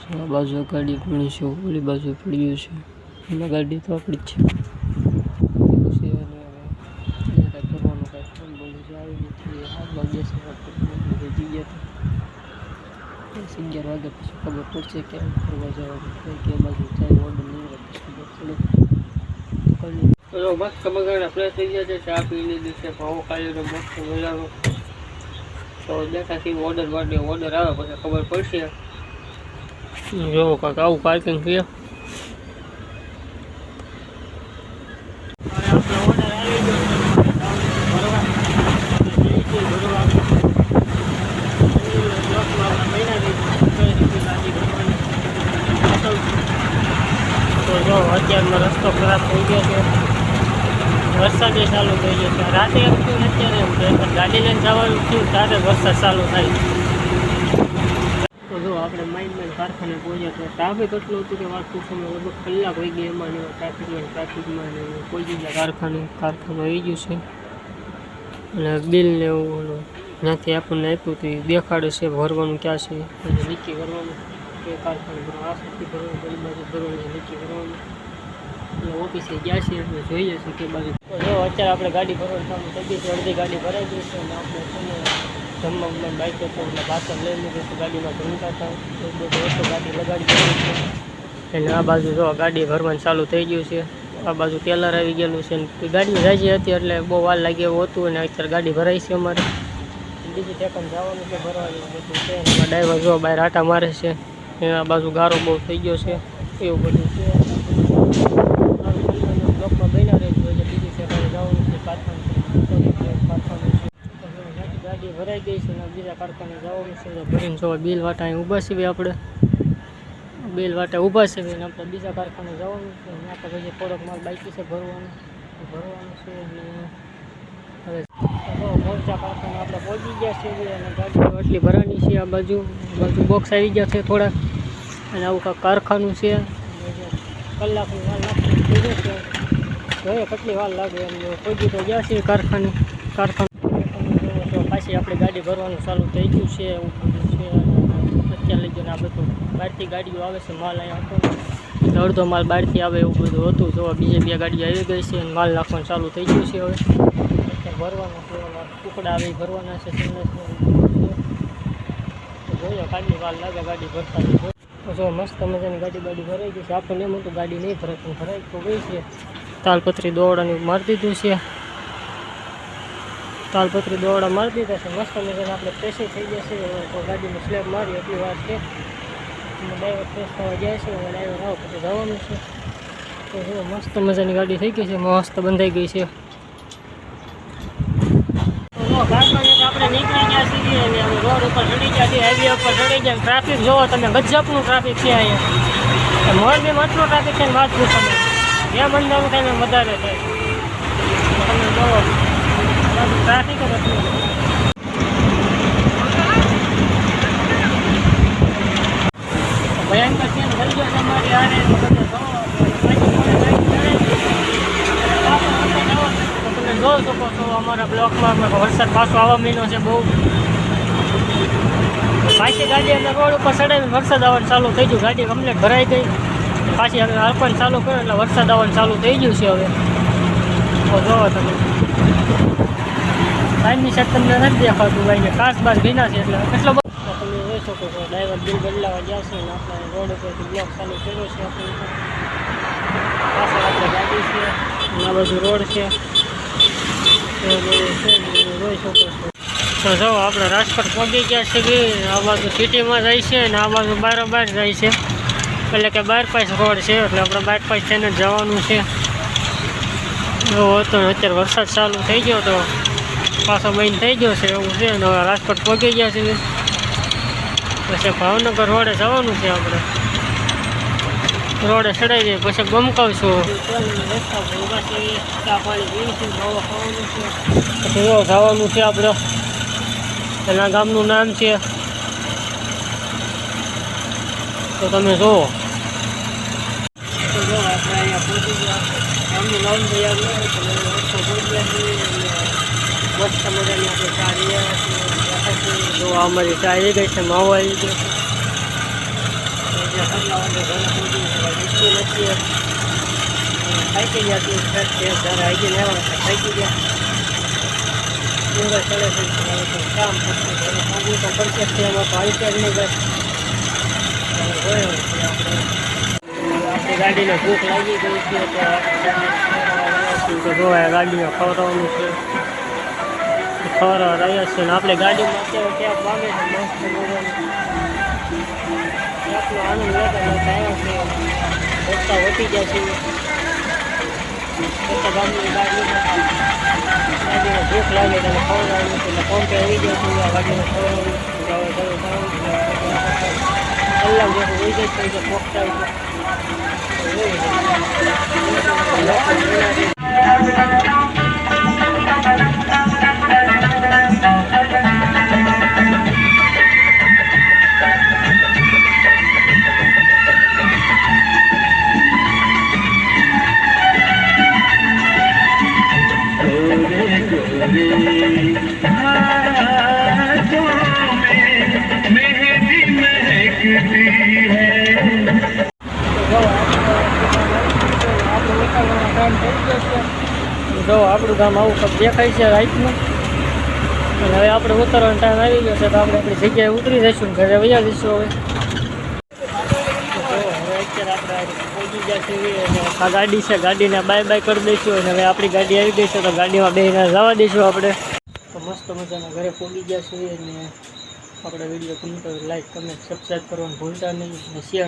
આ બાજુ ગાડી પડી છે, ઓલી બાજુ પડ્યું છે. એમાં ગાડી તો આપણી જ છે. કરવાનું કાંઈ ફોન બોલું છે આવી નથી. 8 વાગ્યા છે, 11 વાગે પછી ખબર પડશે કે ફરવા જવાનું કે બાજુ જાય. ઓર્ડર નહીં પછી ખબર પડે. તો મસ્ત બગાડા ફ્રેશ થઈ ગયા છે, ચા પી લીધી છે, ભાવો ખાઈ લીધો મસ્ત મજાનો. તો દેખાથી ઓર્ડર આવે પછી ખબર પડશે. જો કાંક આવું પાર્કિંગ છે. તો જો અત્યારમાં રસ્તો ખરાબ થઈ ગયો છે, વરસાદ ચાલુ થઈ ગયો છે. રાતે એમ થયું અત્યારે એમ કે ગાડી લઈને જવાનું થયું ત્યારે વરસાદ ચાલુ થાય. તો જો આપણે માઇન્ડ કારખાને પહોંચ્યા તો ટ્રાફિક એટલું હતું કે વાત પૂછવામાં લગભગ કલાક વહી ગઈ. એમાં ને ટ્રાફિકમાં પહોંચી ગયા કારખાનું આવી ગયું છે. અને બિલ ને એવું ત્યાંથી આપણને આપ્યું તો દેખાડે છે ભરવાનું ક્યાં છે, નક્કી કરવાનું કે કારખાને ભરવાનું, આ સસ્તી ભરવાનું, પેલી બાજુ ભરવાનું, નક્કી કરવાનું. એટલે ઓફિસે ગયા છીએ એટલે જોઈએ છે કે બાજુ. તો જો અત્યારે આપણે ગાડી ભરવાનું ચાલુ થઈ ગઈ છે, અડધી ગાડી ભરાઈ ગઈ છે. અને આપણે જમવા બાઇક હતો એટલે પાછળ લઈ લીધું છે. ગાડીમાં જમતા હતા બધું ગાડી લગાડી દીધી છે. એટલે આ બાજુ જો ગાડી ભરવાનું ચાલુ થઈ ગયું છે. આ બાજુ ટેલર આવી ગયેલું છે. ગાડી રાજી હતી એટલે બહુ વાર લાગી એવું હતું. અને અત્યારે ગાડી ભરાઈ છે. અમારે બીજી ટેકન જવાનું છે ભરવાનું બધું છે. એમાં ડ્રાઈવર જો બહાર આટા મારે છે. આ બાજુ ગારો બહુ થઈ ગયો છે એવું બધું છે. બ્લોકમાં બન્યા રહેવું એટલે બીજી ટેકન જવાનું છે કારખાને. ગાડી ભરાઈ ગઈ છે ને બીજા કારખાને જવાનું છે. ભરીને જો બિલ વાટા અહીં ઊભા છીએ આપણે, બિલ વાટા ઊભા છે ને આપણે બીજા કારખાને જવાનું છે. આપણે પછી થોડોક માલ બાકી છે ભરવાનું છે. અને હવે મોરચા કારખાને આપણે પહોંચી ગયા છીએ અને ગાડી એટલી ભરવાની છે. આ બાજુ બોક્સ આવી ગયા છે થોડાક. અને આવું કાંઈક કારખાનું છે. કલાકની વાર લાગતી થઈ જશે, જોઈએ કેટલી વાર લાગે. એમ પહોંચી તો ગયા છીએ કારખાનું પાછી આપણી ગાડી ભરવાનું ચાલુ થઈ ગયું છે. એવું બધું છે. અત્યારે લઈ ગયો આ બધું બહારથી ગાડીઓ આવે છે. માલ અહીંયા હતો અડધો માલ બહારથી આવે એવું બધું હતું. જો બીજે 2 ગાડીઓ આવી ગઈ છે અને માલ નાખવાનું ચાલુ થઈ ગયું છે. હવે અત્યારે ભરવાનું છે, ટુકડા આવી ભરવાના છે. જોઈએ કાઢની વાર લાગે ગાડી ભરતા. તો જો મસ્ત મજાની ગાડી ભરાઈ ગઈ છે. આપણને એમ હતું ગાડી નહીં ભરાય પણ ભરાઈ તો ગઈ છે. તાલપત્રી દોરડાની મારી દીધું છે. તાલપત્રી દોરડા મારી દીધા છે. મસ્ત મજાને આપણે ફ્રેશ થઈ જશે. તો ગાડીમાં સ્લેબ મારી એટલી વાર છે. ડ્રાઈવર ફ્રેશ થવા જાય છે. ડ્રાઈવર આવો પછી જવાનું છે. તો જો મસ્ત મજાની ગાડી થઈ ગઈ છે, મસ્ત બંધાઈ ગઈ છે. આપણે નીકળી ગયા છીએ અને રોડ ઉપર ચડી ગયા છીએ, હાઈવે ઉપર ચડી ગયા. ટ્રાફિક જોવો તમે, ગજબનું ટ્રાફિક છે અહીંયા. મોરબીમાં એટલું ટ્રાફિક છે ને વાત પૂછો તમે. જ્યાં બંધાવું થાય ને વધારે થાય. તમે જોવો ટ્રાફિક જ એટલું ભયંકર છે. થઈ ગયો તમારી આરે તમે જોઈ શકો છો. અમારા બ્લોકમાં વરસાદ પાછો આવવા માંડ્યો છે બહુ. પાછી ગાડી અંદર રોડ ઉપર ચડાવીને વરસાદ આવવાનું ચાલુ થઈ ગયું. ગાડી કમ્પ્લીટ ભરાઈ ગઈ. પાછી હવે હરપણ ચાલુ કર્યો એટલે વરસાદ આવવાનું ચાલુ થઈ ગયું છે હવે. તો જોવો તમે ટાઈમની સેટ તમને નથી દેખાતું ભાઈને. કાચ બાર ભીના છે એટલે એટલો બધો તમે જોઈ શકો છો. ડ્રાઈવર બિલ બદલાવા ગયા છે ને આપણે રોડ ઉપરથી બ્લોક ચાલુ કર્યો છે. આપણે પાછળ આપણે ગાડી છે, આ બાજુ રોડ છે. જોઈ શકો છો. તો જો આપણે રાજકોટ પહોંચી ગયા છીએ. આ બાજુ સિટીમાં જાય છે ને આ બાજુ બારોબાર જાય છે. એટલે કે બાયપાસ રોડ છે એટલે આપણે બાયપાસ થઈને જવાનું છે. જો હતો અત્યારે વરસાદ ચાલુ થઈ ગયો તો પાછો બંધ થઈ ગયો છે એવું છે. ને હવે રાજકોટ પહોંચી ગયા છીએ. પછી ભાવનગર રોડે જવાનું છે. આપણે રોડે ચડાવી દઈએ પછી ગમકાવશું. ચા પાણી પીશું, ખાવા ખાવાનું છે. પછી જવાનું છે આપણે. એના ગામનું નામ છે તો તમે જુઓ. તો જો આપણે અહીંયા પહોંચી ગયા. ગામનું નામ તો યાદ નહીં. મસ્ત મજાની આપણે ચા લઈએ જો અમારી ચા આવી ગઈ છે, માવો આવી ગયો છે, નથી થાકી ગયા તું જ્યારે આવી લેવા થાકી ગયા ચડે છે કામ કરશે તો પડશે છે એમાં તો આવી જ નહીં જાય આપણી ગાડીને ભૂખ લાગી ગઈ છે તો જોવાય ગાડીમાં ખવડાવવાનું છે ખવડાવવા રહ્યા છે ને આપણે ગાડીમાં અત્યારે ક્યાંક વાગે છે મસ્ત મજાનું આપણો આનંદ લેતા લેતા આવ્યા છે રસ્તા વટી ગયા છે ગામની ગાડીને ભૂખ લાગે તેને ખવડાવવાનું છે એટલે પંપે આવી ગયા છે ગાડીને ખવડાવવાનું કલાક જેવું હોઈ જાય છે જે પોખતા જો આપણું ગામ આવું કંઈક દેખાય છે રાઈટમાં અને હવે આપણે ઉતરવાનો ટાઈમ આવી ગયો છે તો આપણે આપણી જગ્યાએ ઉતરી જઈશું ઘરે વયા જઈશું હવે અત્યારે આપણે પહોંચી ગયા છીએ આ ગાડી છે ગાડીને બાય બાય કરી દઈશું અને હવે આપણી ગાડી આવી ગઈ છે તો ગાડીમાં બેસીને જવા દઈશું આપણે તો મસ્ત મજાના ઘરે પહોંચી ગયા છીએ અને આપણે વિડીયો ગમતો લાઈક કમેન્ટ સબસ્ક્રાઈબ કરવાનું ભૂલતા નહીં અને શેર